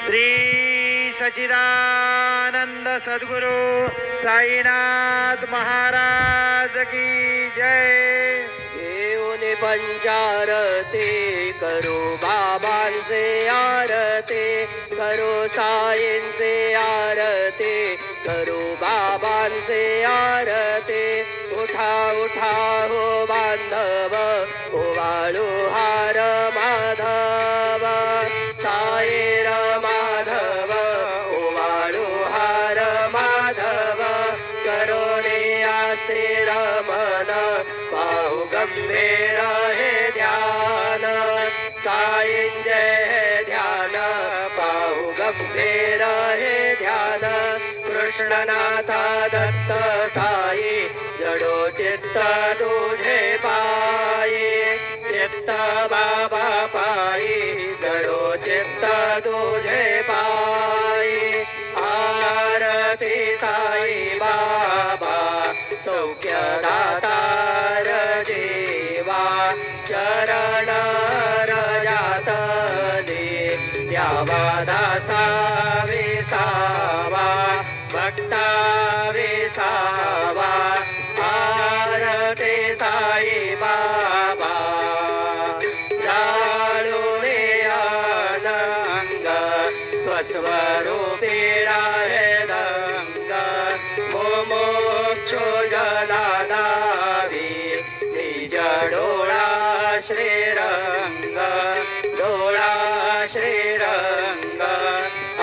श्री सच्चिदानंद सद्गुरु साईनाथ महाराज की जय। येऊन पंचारती करू बाबांचे आरती, करू साईंचे आरती, करू बाबांचे आरती। उठा उठा हो बांधव, ओवाळू हार माधव, साईर माधव, ओवाळू हार माधव। करोने आस्थिर मन, पाहू गंभीर हे ध्यान, साईंचे हे ध्यान, पाहू गंभीर हे ध्यान। कृष्णनाथा दत्त साई, जडो चित्त तुझे पायी, चित्त बाबा पायी, जडो चित्त तुझे पायी। आरती साई बाबा, सौख्य दातार जीवा, चरण रजातली द्यावा दासा विसावा, भक्ता विसावा। आरती साई बाबा, जाळूने अनंग, स्वस्वरूपी राहेदंग। मोक्षो जनानावी, निज डोळा श्रीरंग, डोळा श्रीरंग।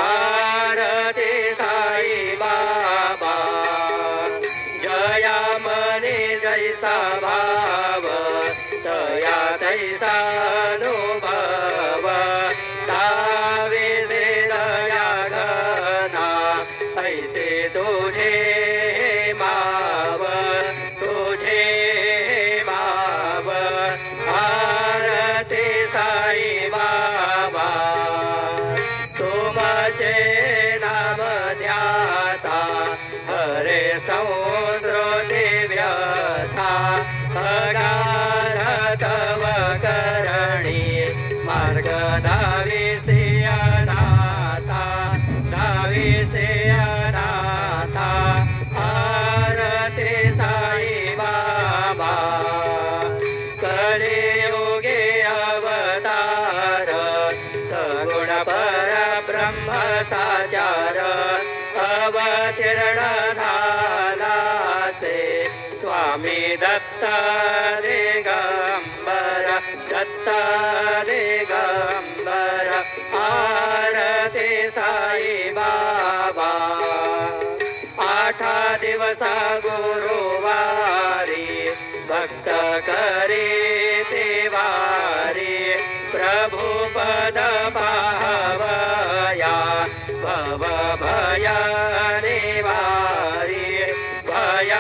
आरती साई बाबा, जया मनी जैसा भाव, तया तैसा अनुभव। दाविसे दया घना, ऐसे तुझे माव, तुझे माव। आरती साई बाबा, तुमचे नाम ध्याता, हरे संस्कृती व्यथा। अगार तव करणी, मार्ग धाविसे अनाथा, धाविसे अनाथा। आरती साई बाबा, कलियुगे अवतार, सगुण परब्रह्म साचार। अवतीर्ण झालासे स्वामी दत्त दिगंबर, दत्त दिगंबर। आरती साई बाबा, आठा दिवसा गुरुवारी, भक्त करी तिवारी। प्रभु पद पाहवया, भव भय निवारी, भय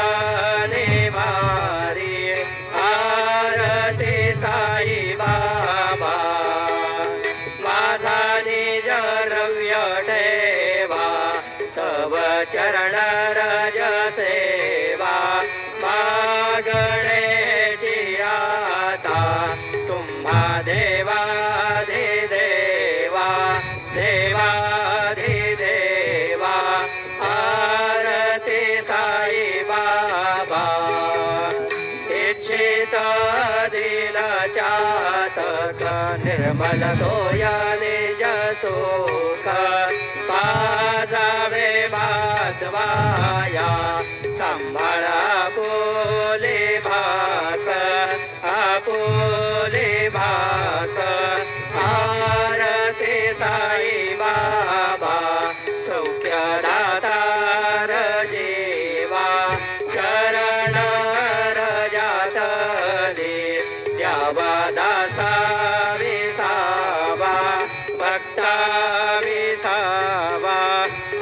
निवारी। आरती साई बाबा, माझा निज द्रव्य ठेवा, तव चरण रज सेवा। मागणेची आता, तुम्हा देवाधि देवा, देवाधि देवा। आरती साई बाबा, इच्छित दिल चातक, निर्मल तोया निज सुख। पाजावे बांधवाया, सांभाळा आपुले भाक, आपुले भाक। आरती साई बाबा, सौख्य दातार जीवा, चरण रजातली द्यावा दासा विसावा, भक्ता विसावा।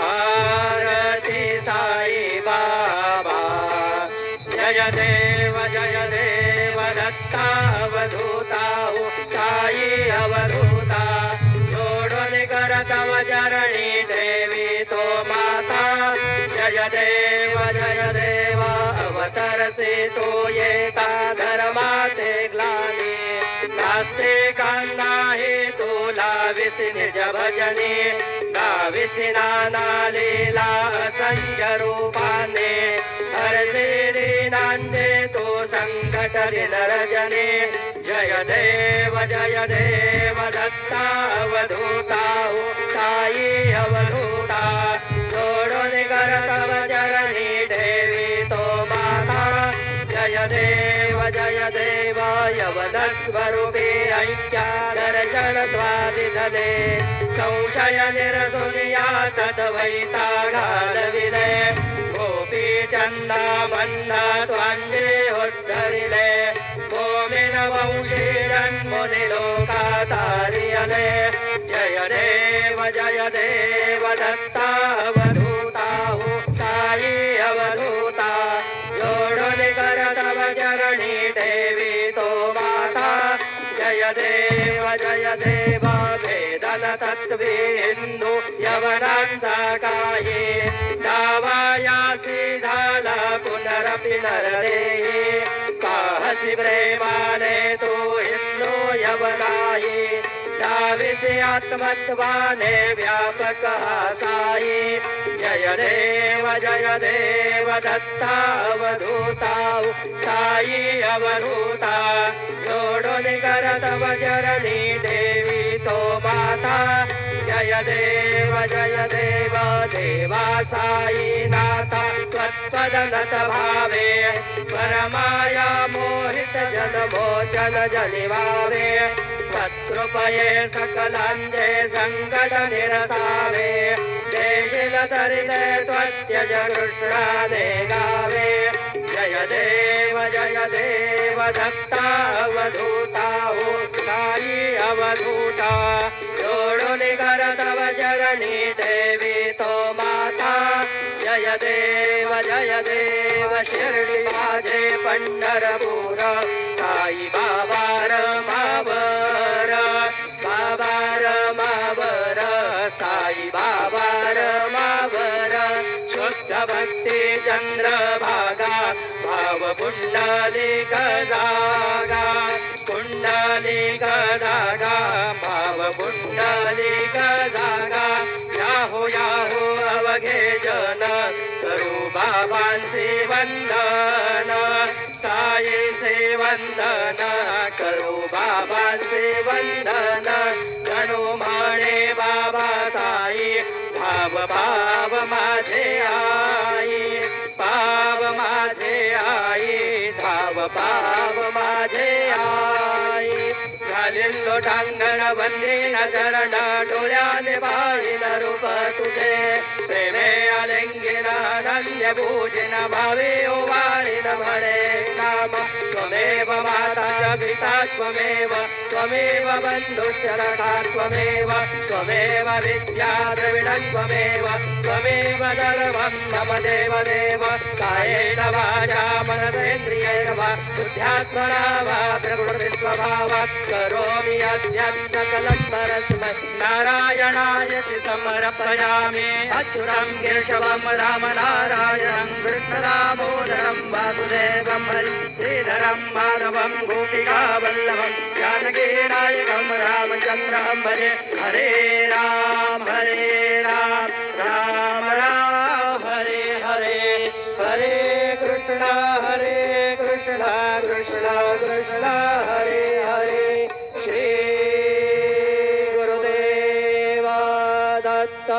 आरती साई बाबा, जय देव दत्ता अवधूता, हो साई अवधूता। जोडून कर तव चरणी ठेवी तो माता। जय देव अवतरसे तो येता, धर्माते ग्लानी। नास्ते कांदा हे तुला विसी निज भजनी, दाविसी नाना लीला असंख्य रूपाने हरसे दीनांचे तो संकट दिन रजनी जय देव दत्ता अवधूता साई अवधूता जोडून कर तव चरणी ठेवी तो माता जय देव यवनस्वरूपी ऐक्या दर्शन द्वादिधले संशय निरसुनिया तद्वैता घालविले गोपी चंदा मंदा त्वांजे उद्धरिले गोमिन वंशीडन् मुनि लोकातारियले जय देव दत्ता अवधूता साई अवधूता जोडून कर तव चरणी ठेवी तो माता जय देव भेदन तत्वे हिंदू यवनांचा काही दावायासी झाला पुनरपि नरदेही पाहसी प्रेमाने तो हिंदू यवनाही दाविसी आत्मत्वाने व्यापक हा साई जय देव दत्ता अवधूता साई अवधूता जोडून कर तव चरणी देवी तो माता जय देव देवा साई नाथा त्वत्पदनत भावे परमाया मोहित जनमोचन जनिवावे तत्कृपये सकलांचे संकट निरसावे देशील तरिते त्वत्यज कृष्णाने गावे जय देव दत्ता अवधूता साई अवधूता जोडून कर तव चरणी देवी तो माता जय देव शिर्डी माझे पंढरपूर साई बाबा रमावर साई बाबा रमावर शुद्ध भक्ती चंद्रभागा भाव पुंडलिक जागा पुंडलिक जागा भाव पुंडलिक जागा याहो अवघे जन करू बाबांचे वंदन साई से वंदन करू बाबांचे वंदन जणू म्हणे बाबा साई भाव माझे आई भाव माझे आई घालील लोटांगण वंदीन चरण डोळ्याने पाहिल रूप तुझे प्रेमे आलिंगिन अनन्य पूजिन भावे ओवाळीन म्हणे नाम त्वमेव माता पिता त्वमेव बंधुश्चरता त्वमेव विद्या द्रविणं त्वमेव सर्वं मम देव कायेन वाचा मनसेन्द्रियेण वा बुद्ध्यात्मना वा प्रकृतिस्वभावात् करोमि यद्यत् सकलं परस्मै नारायणायति समर्पयामि अच्युतं केशवं रामनारायणं कृष्णदामोदरं वासुदेवं श्रीधरं माधवं गोपिकावल्लभं जानकीनायकं रामचन्द्रं भजे हरे राम राम राम हरे हरे कृष्ण कृष्ण कृष्ण हरे हरे श्री गुरुदेव दत्त।